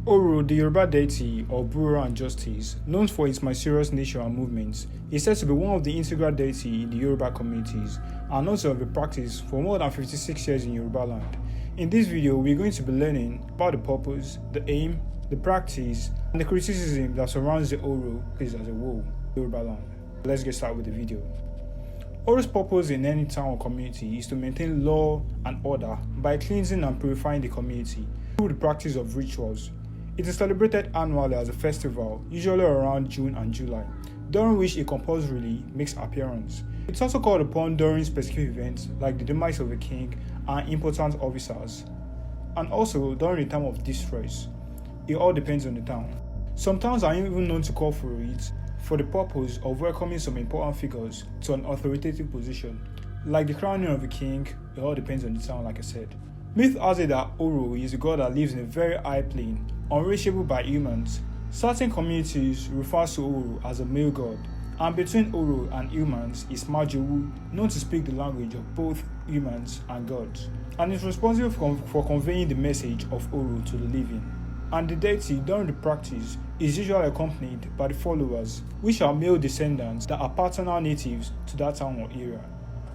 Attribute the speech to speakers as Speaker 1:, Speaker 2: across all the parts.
Speaker 1: ORO, the Yoruba deity of bullroarer and justice, known for its mysterious nature and movements, is said to be one of the integral deity in the Yoruba communities and also have been practiced for more than 56 years in Yoruba land. In this video, we're going to be learning about the purpose, the aim, the practice, and the criticism that surrounds the ORO as a whole, Yoruba land. Let's get started with the video. ORO's purpose in any town or community is to maintain law and order by cleansing and purifying the community through the practice of rituals. It is celebrated annually as a festival, usually around June and July, during which it compulsorily makes appearance. It's also called upon during specific events like the demise of a king and important officers, and also during the time of distress. It all depends on the town. Some towns are even known to call for it for the purpose of welcoming some important figures to an authoritative position, like the crowning of a king. It all depends on the town, like I said. Myth has it that ORO is a god that lives in a very high plane, unreachable by humans. Certain communities refer to ORO as a male god, and between ORO and humans is Majowu, known to speak the language of both humans and gods, and is responsible for conveying the message of ORO to the living. And the deity during the practice is usually accompanied by the followers, which are male descendants that are paternal natives to that town or area.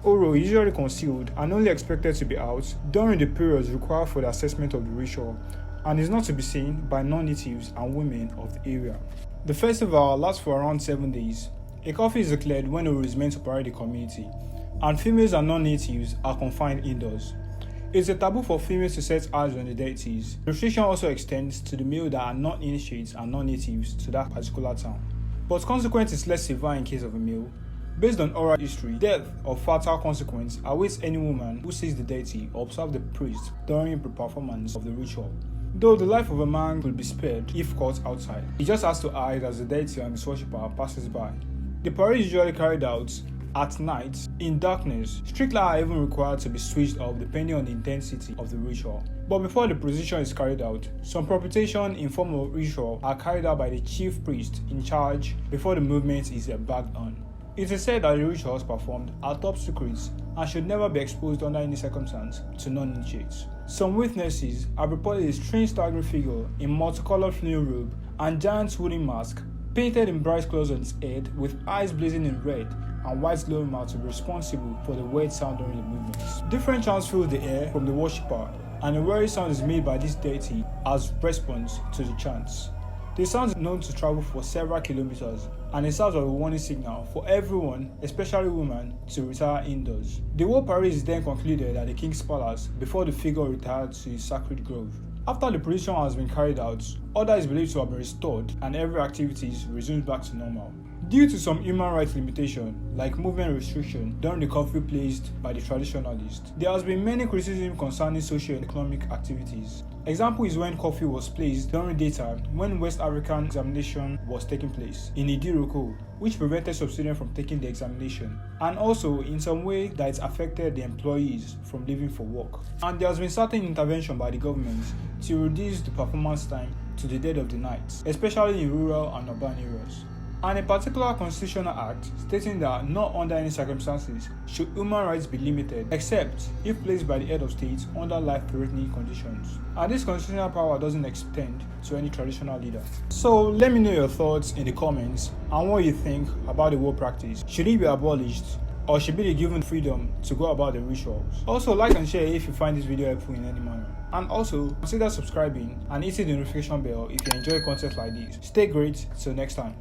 Speaker 1: ORO is usually concealed and only expected to be out during the periods required for the assessment of the ritual, and is not to be seen by non-natives and women of the area. The festival lasts for around 7 days. A curfew is declared when ORO is meant to parade the community, and females and non-natives are confined indoors. It is a taboo for females to set eyes on the deities. The restriction also extends to the male that are not initiates and non-natives to that particular town. But consequence is less severe in case of a male. Based on oral history, death or fatal consequence awaits any woman who sees the deity or observes the priest during the performance of the ritual. Though the life of a man will be spared if caught outside, he just has to hide as the deity and his worshipper passes by. The parade is usually carried out at night in darkness. Street lights are even required to be switched off depending on the intensity of the ritual. But before the procession is carried out, some propitiation in form of ritual are carried out by the chief priest in charge before the movement is embarked on. It is said that the rituals performed are top secrets and should never be exposed under any circumstance to non-initiates. Some witnesses have reported a strange staggering figure in multicolored flowing robe and giant wooden mask painted in bright colors on its head with eyes blazing in red and white glowing mouth to be responsible for the weird sound during the movements. Different chants fill the air from the worshipper, and a weird sound is made by this deity as response to the chants. The sound is known to travel for several kilometers, and it serves as a warning signal for everyone, especially women, to retire indoors. The whole parade is then concluded at the king's palace before the figure retired to his sacred grove. After the procession has been carried out, order is believed to have been restored and every activity resumes back to normal. Due to some human rights limitation, like movement restriction during the curfew placed by the traditionalists, there has been many criticism concerning socio-economic activities. Example is when curfew was placed during daytime when West African examination was taking place in Idiroko, which prevented some students from taking the examination, and also in some way that it affected the employees from leaving for work. And there has been certain intervention by the government to reduce the performance time to the dead of the night, especially in rural and urban areas. And a particular constitutional act stating that not under any circumstances should human rights be limited except if placed by the head of state under life-threatening conditions. And this constitutional power doesn't extend to any traditional leader. So let me know your thoughts in the comments and what you think about the whole practice. Should it be abolished, or should be given freedom to go about the rituals? Also, like and share if you find this video helpful in any manner. And also, consider subscribing and hitting the notification bell if you enjoy content like this. Stay great, till next time.